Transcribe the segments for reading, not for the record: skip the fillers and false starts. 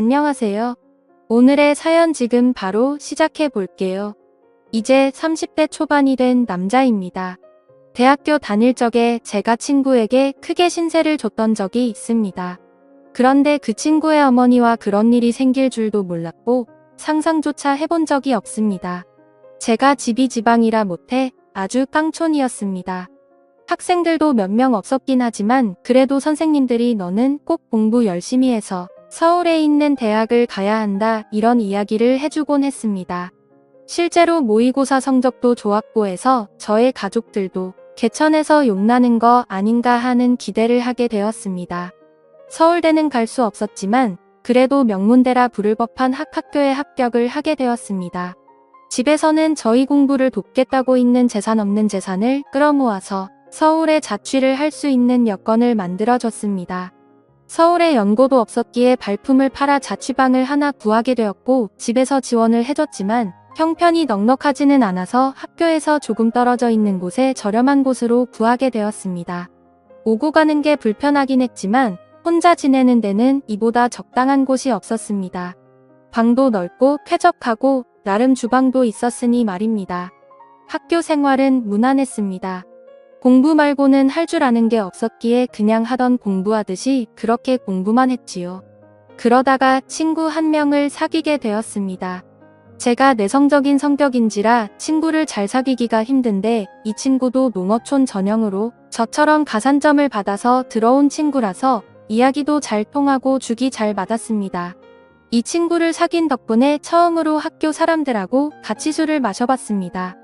안녕하세요. 오늘의 사연 지금 바로 시작해 볼게요. 이제 30대 초반이 된 남자입니다. 대학교 다닐 적에 제가 친구에게 크게 신세를 줬던 적이 있습니다. 그런데 그 친구의 어머니와 그런 일이 생길 줄도 몰랐고 상상조차 해본 적이 없습니다. 제가 집이 지방이라 못해 아주 깡촌이었습니다. 학생들도 몇 명 없었긴 하지만 그래도 선생님들이 너는 꼭 공부 열심히 해서 서울에 있는 대학을 가야 한다 이런 이야기를 해주곤 했습니다. 실제로 모의고사 성적도 좋았고 해서 저의 가족들도 개천에서 용나는 거 아닌가 하는 기대를 하게 되었습니다. 서울대는 갈 수 없었지만 그래도 명문대라 부를 법한 학교에 합격을 하게 되었습니다. 집에서는 저희 공부를 돕겠다고 있는 재산 없는 재산을 끌어모아서 서울에 자취를 할 수 있는 여건을 만들어줬습니다. 서울에 연고도 없었기에 발품을 팔아 자취방을 하나 구하게 되었고 집에서 지원을 해줬지만 형편이 넉넉하지는 않아서 학교에서 조금 떨어져 있는 곳에 저렴한 곳으로 구하게 되었습니다. 오고 가는 게 불편하긴 했지만 혼자 지내는 데는 이보다 적당한 곳이 없었습니다. 방도 넓고 쾌적하고 나름 주방도 있었으니 말입니다. 학교 생활은 무난했습니다. 공부 말고는 할 줄 아는 게 없었기에 그냥 하던 공부하듯이 그렇게 공부만 했지요. 그러다가 친구 한 명을 사귀게 되었습니다. 제가 내성적인 성격인지라 친구를 잘 사귀기가 힘든데 이 친구도 농어촌 전형으로 저처럼 가산점을 받아서 들어온 친구라서 이야기도 잘 통하고 죽이 잘 맞았습니다. 이 친구를 사귄 덕분에 처음으로 학교 사람들하고 같이 술을 마셔봤습니다.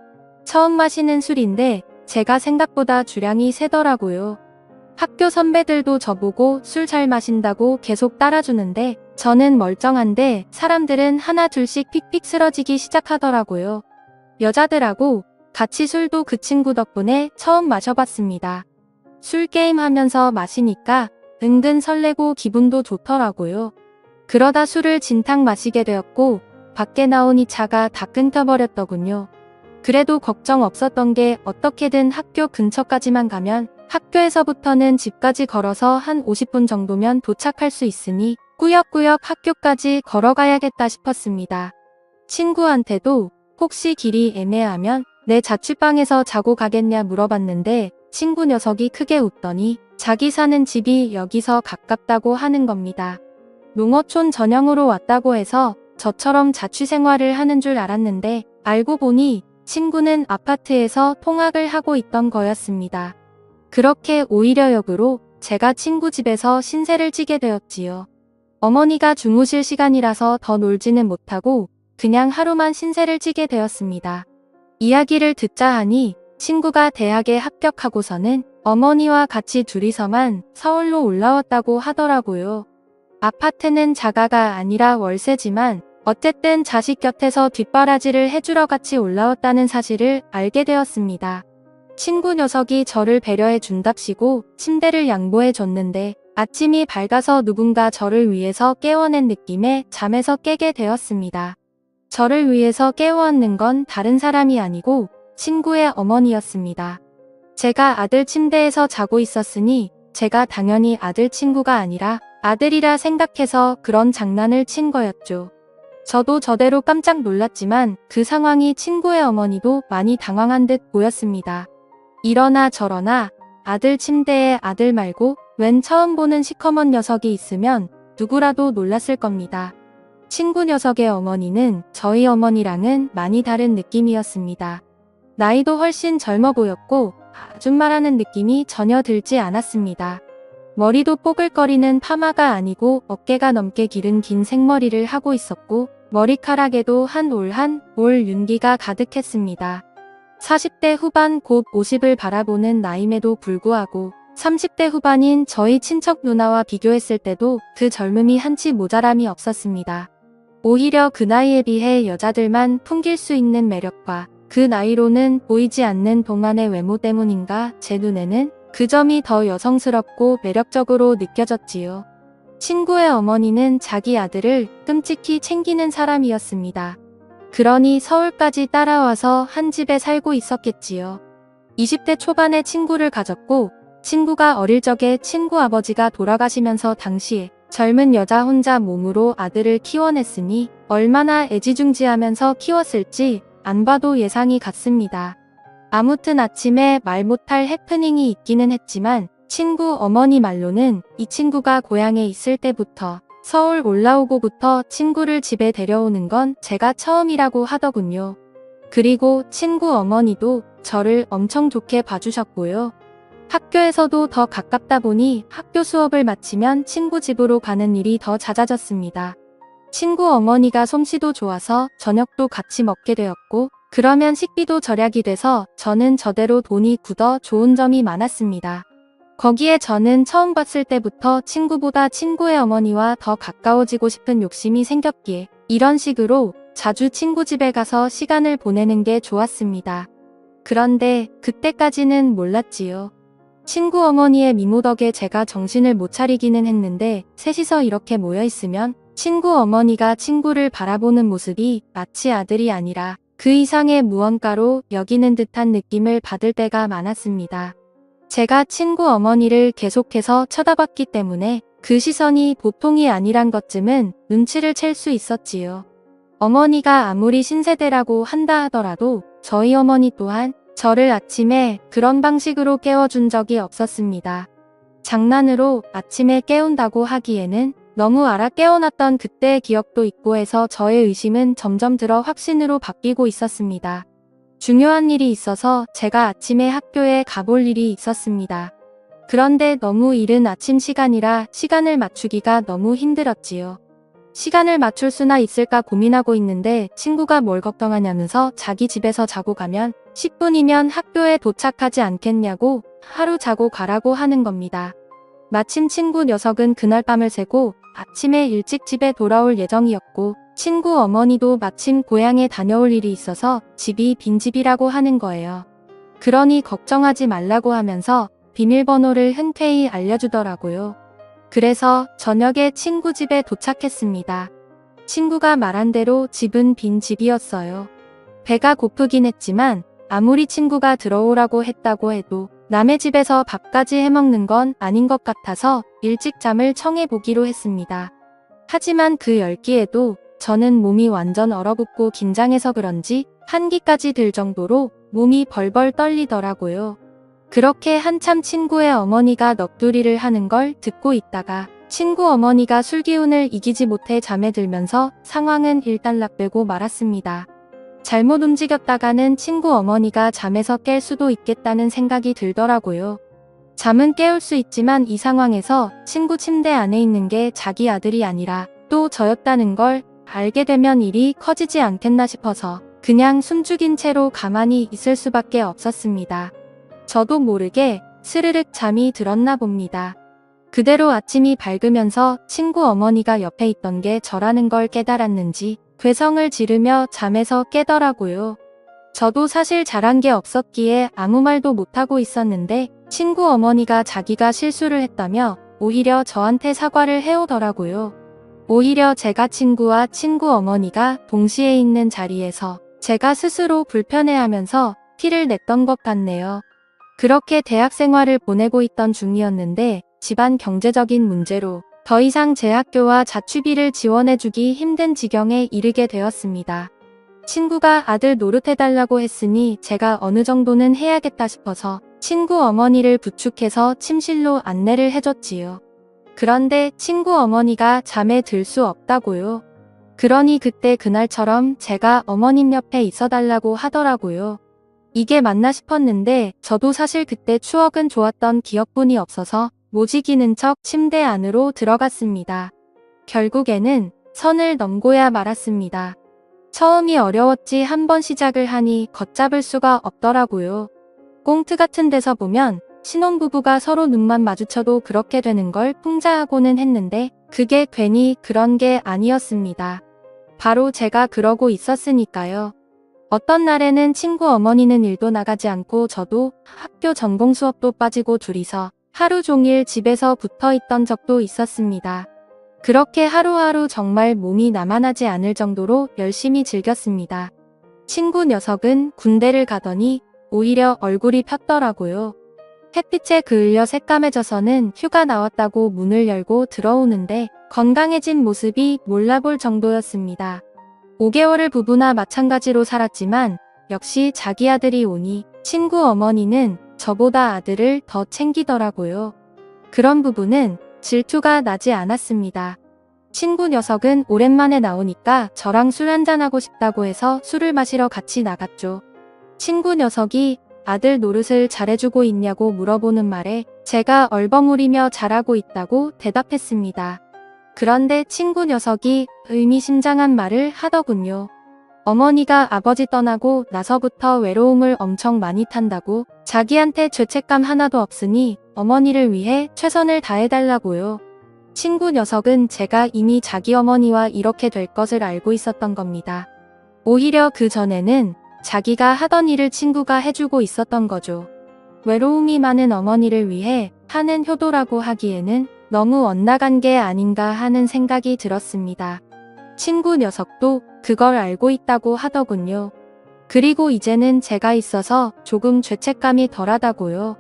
처음 마시는 술인데 제가 생각보다 주량이 세더라고요. 학교 선배들도 저보고 술 잘 마신다고 계속 따라주는데 저는 멀쩡한데 사람들은 하나 둘씩 픽픽 쓰러지기 시작하더라고요. 여자들하고 같이 술도 그 친구 덕분에 처음 마셔봤습니다. 술 게임 하면서 마시니까 은근 설레고 기분도 좋더라고요. 그러다 술을 진탕 마시게 되었고 밖에 나오니 차가 다 끊겨버렸더군요. 그래도 걱정 없었던 게 어떻게든 학교 근처까지만 가면 학교에서부터는 집까지 걸어서 한 50분 정도면 도착할 수 있으니 꾸역꾸역 학교까지 걸어가야겠다 싶었습니다. 친구한테도 혹시 길이 애매하면 내 자취방에서 자고 가겠냐 물어봤는데 친구 녀석이 크게 웃더니 자기 사는 집이 여기서 가깝다고 하는 겁니다. 농어촌 전형으로 왔다고 해서 저처럼 자취 생활을 하는 줄 알았는데 알고 보니 친구는 아파트에서 통학을 하고 있던 거였습니다. 그렇게 오히려 역으로 제가 친구 집에서 신세를 지게 되었지요. 어머니가 주무실 시간이라서 더 놀지는 못하고 그냥 하루만 신세를 지게 되었습니다. 이야기를 듣자 하니 친구가 대학에 합격하고서는 어머니와 같이 둘이서만 서울로 올라왔다고 하더라고요. 아파트는 자가가 아니라 월세지만 어쨌든 자식 곁에서 뒷바라지를 해주러 같이 올라왔다는 사실을 알게 되었습니다. 친구 녀석이 저를 배려해 준답시고 침대를 양보해 줬는데 아침이 밝아서 누군가 저를 위해서 깨워낸 느낌에 잠에서 깨게 되었습니다. 저를 위해서 깨워앉는 건 다른 사람이 아니고 친구의 어머니였습니다. 제가 아들 침대에서 자고 있었으니 제가 당연히 아들 친구가 아니라 아들이라 생각해서 그런 장난을 친 거였죠. 저도 저대로 깜짝 놀랐지만 그 상황이 친구의 어머니도 많이 당황한 듯 보였습니다. 이러나 저러나 아들 침대에 아들 말고 웬 처음 보는 시커먼 녀석이 있으면 누구라도 놀랐을 겁니다. 친구 녀석의 어머니는 저희 어머니랑은 많이 다른 느낌이었습니다. 나이도 훨씬 젊어 보였고 아줌마라는 느낌이 전혀 들지 않았습니다. 머리도 뽀글거리는 파마가 아니고 어깨가 넘게 기른 긴 생머리를 하고 있었고 머리카락에도 한 올 윤기가 가득했습니다. 40대 후반 곧 50을 바라보는 나임에도 불구하고 30대 후반인 저희 친척 누나와 비교했을 때도 그 젊음이 한치 모자람이 없었습니다. 오히려 그 나이에 비해 여자들만 풍길 수 있는 매력과 그 나이로는 보이지 않는 동안의 외모 때문인가 제 눈에는 그 점이 더 여성스럽고 매력적으로 느껴졌지요. 친구의 어머니는 자기 아들을 끔찍히 챙기는 사람이었습니다. 그러니 서울까지 따라와서 한 집에 살고 있었겠지요. 20대 초반에 친구를 가졌고 친구가 어릴 적에 친구 아버지가 돌아가시면서 당시에 젊은 여자 혼자 몸으로 아들을 키워냈으니 얼마나 애지중지하면서 키웠을지 안 봐도 예상이 갔습니다. 아무튼 아침에 말 못할 해프닝이 있기는 했지만 친구 어머니 말로는 이 친구가 고향에 있을 때부터 서울 올라오고부터 친구를 집에 데려오는 건 제가 처음이라고 하더군요. 그리고 친구 어머니도 저를 엄청 좋게 봐주셨고요. 학교에서도 더 가깝다 보니 학교 수업을 마치면 친구 집으로 가는 일이 더 잦아졌습니다. 친구 어머니가 솜씨도 좋아서 저녁도 같이 먹게 되었고 그러면 식비도 절약이 돼서 저는 저대로 돈이 굳어 좋은 점이 많았습니다. 거기에 저는 처음 봤을 때부터 친구보다 친구의 어머니와 더 가까워지고 싶은 욕심이 생겼기에 이런 식으로 자주 친구 집에 가서 시간을 보내는 게 좋았습니다. 그런데 그때까지는 몰랐지요. 친구 어머니의 미모 덕에 제가 정신을 못 차리기는 했는데 셋이서 이렇게 모여있으면 친구 어머니가 친구를 바라보는 모습이 마치 아들이 아니라 그 이상의 무언가로 여기는 듯한 느낌을 받을 때가 많았습니다. 제가 친구 어머니를 계속해서 쳐다봤기 때문에 그 시선이 보통이 아니란 것쯤은 눈치를 챌 수 있었지요. 어머니가 아무리 신세대라고 한다 하더라도 저희 어머니 또한 저를 아침에 그런 방식으로 깨워준 적이 없었습니다. 장난으로 아침에 깨운다고 하기에는 너무 알아 깨워놨던 그때의 기억도 있고 해서 저의 의심은 점점 들어 확신으로 바뀌고 있었습니다. 중요한 일이 있어서 제가 아침에 학교에 가볼 일이 있었습니다. 그런데 너무 이른 아침 시간이라 시간을 맞추기가 너무 힘들었지요. 시간을 맞출 수나 있을까 고민하고 있는데 친구가 뭘 걱정하냐면서 자기 집에서 자고 가면 10분이면 학교에 도착하지 않겠냐고 하루 자고 가라고 하는 겁니다. 마침 친구 녀석은 그날 밤을 새고 아침에 일찍 집에 돌아올 예정이었고 친구 어머니도 마침 고향에 다녀올 일이 있어서 집이 빈집이라고 하는 거예요. 그러니 걱정하지 말라고 하면서 비밀번호를 흔쾌히 알려주더라고요. 그래서 저녁에 친구 집에 도착했습니다. 친구가 말한 대로 집은 빈집이었어요. 배가 고프긴 했지만 아무리 친구가 들어오라고 했다고 해도 남의 집에서 밥까지 해먹는 건 아닌 것 같아서 일찍 잠을 청해보기로 했습니다. 하지만 그 열기에도 저는 몸이 완전 얼어붙고 긴장해서 그런지 한기까지 들 정도로 몸이 벌벌 떨리더라고요. 그렇게 한참 친구의 어머니가 넋두리를 하는 걸 듣고 있다가 친구 어머니가 술기운을 이기지 못해 잠에 들면서 상황은 일단락되고 말았습니다. 잘못 움직였다가는 친구 어머니가 잠에서 깰 수도 있겠다는 생각이 들더라고요. 잠은 깨울 수 있지만 이 상황에서 친구 침대 안에 있는 게 자기 아들이 아니라 또 저였다는 걸 알게 되면 일이 커지지 않겠나 싶어서 그냥 숨죽인 채로 가만히 있을 수밖에 없었습니다. 저도 모르게 스르륵 잠이 들었나 봅니다. 그대로 아침이 밝으면서 친구 어머니가 옆에 있던 게 저라는 걸 깨달았는지 괴성을 지르며 잠에서 깨더라고요. 저도 사실 잘한 게 없었기에 아무 말도 못하고 있었는데 친구 어머니가 자기가 실수를 했다며 오히려 저한테 사과를 해오더라고요. 오히려 제가 친구와 친구 어머니가 동시에 있는 자리에서 제가 스스로 불편해하면서 티를 냈던 것 같네요. 그렇게 대학 생활을 보내고 있던 중이었는데 집안 경제적인 문제로 더 이상 제 학교와 자취비를 지원해주기 힘든 지경에 이르게 되었습니다. 친구가 아들 노릇해달라고 했으니 제가 어느 정도는 해야겠다 싶어서 친구 어머니를 부축해서 침실로 안내를 해줬지요. 그런데 친구 어머니가 잠에 들 수 없다고요. 그러니 그때 그날처럼 제가 어머님 옆에 있어달라고 하더라고요. 이게 맞나 싶었는데 저도 사실 그때 추억은 좋았던 기억뿐이 없어서 모지기는 척 침대 안으로 들어갔습니다. 결국에는 선을 넘고야 말았습니다. 처음이 어려웠지 한번 시작을 하니 걷잡을 수가 없더라고요. 꽁트 같은 데서 보면 신혼부부가 서로 눈만 마주쳐도 그렇게 되는 걸 풍자하고는 했는데 그게 괜히 그런 게 아니었습니다. 바로 제가 그러고 있었으니까요. 어떤 날에는 친구 어머니는 일도 나가지 않고 저도 학교 전공 수업도 빠지고 둘이서 하루 종일 집에서 붙어 있던 적도 있었습니다. 그렇게 하루하루 정말 몸이 나만하지 않을 정도로 열심히 즐겼습니다. 친구 녀석은 군대를 가더니 오히려 얼굴이 폈더라고요. 햇빛에 그을려 새까매져서는 휴가 나왔다고 문을 열고 들어오는데 건강해진 모습이 몰라볼 정도였습니다. 5개월을 부부나 마찬가지로 살았지만 역시 자기 아들이 오니 친구 어머니는 저보다 아들을 더 챙기더라고요. 그런 부분은 질투가 나지 않았습니다. 친구 녀석은 오랜만에 나오니까 저랑 술 한잔하고 싶다고 해서 술을 마시러 같이 나갔죠. 친구 녀석이 아들 노릇을 잘해주고 있냐고 물어보는 말에 제가 얼버무리며 잘하고 있다고 대답했습니다. 그런데 친구 녀석이 의미심장한 말을 하더군요. 어머니가 아버지 떠나고 나서부터 외로움을 엄청 많이 탄다고, 자기한테 죄책감 하나도 없으니 어머니를 위해 최선을 다해달라고요. 친구 녀석은 제가 이미 자기 어머니와 이렇게 될 것을 알고 있었던 겁니다. 오히려 그 전에는 자기가 하던 일을 친구가 해주고 있었던 거죠. 외로움이 많은 어머니를 위해 하는 효도라고 하기에는 너무 엇나간 게 아닌가 하는 생각이 들었습니다. 친구 녀석도 그걸 알고 있다고 하더군요. 그리고 이제는 제가 있어서 조금 죄책감이 덜하다고요.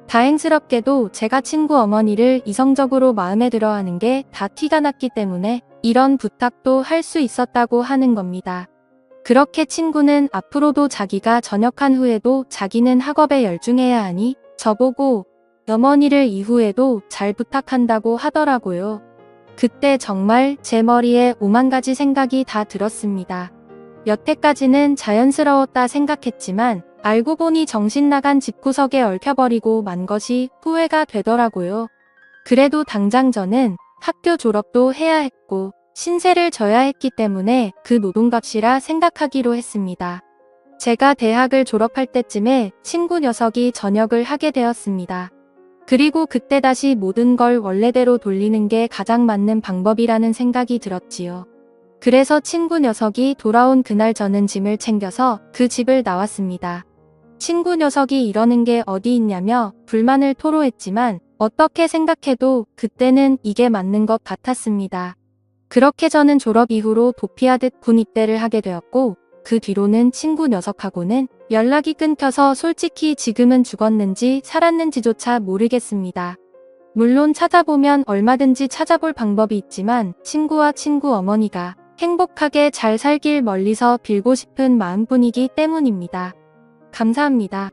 다행스럽게도 제가 친구 어머니를 이성적으로 마음에 들어 하는 게 다 티가 났기 때문에 이런 부탁도 할 수 있었다고 하는 겁니다. 그렇게 친구는 앞으로도 자기가 전역한 후에도 자기는 학업에 열중해야 하니 저보고 어머니를 이후에도 잘 부탁한다고 하더라고요. 그때 정말 제 머리에 5만 가지 생각이 다 들었습니다. 여태까지는 자연스러웠다 생각했지만 알고 보니 정신 나간 집구석에 얽혀버리고 만 것이 후회가 되더라고요. 그래도 당장 저는 학교 졸업도 해야 했고 신세를 져야 했기 때문에 그 노동값이라 생각하기로 했습니다. 제가 대학을 졸업할 때쯤에 친구 녀석이 전역을 하게 되었습니다. 그리고 그때 다시 모든 걸 원래대로 돌리는 게 가장 맞는 방법이라는 생각이 들었지요. 그래서 친구 녀석이 돌아온 그날 저는 짐을 챙겨서 그 집을 나왔습니다. 친구 녀석이 이러는 게 어디 있냐며 불만을 토로했지만 어떻게 생각해도 그때는 이게 맞는 것 같았습니다. 그렇게 저는 졸업 이후로 도피하듯 군 입대를 하게 되었고 그 뒤로는 친구 녀석하고는 연락이 끊겨서 솔직히 지금은 죽었는지 살았는지조차 모르겠습니다. 물론 찾아보면 얼마든지 찾아볼 방법이 있지만 친구와 친구 어머니가 행복하게 잘 살길 멀리서 빌고 싶은 마음뿐이기 때문입니다. 감사합니다.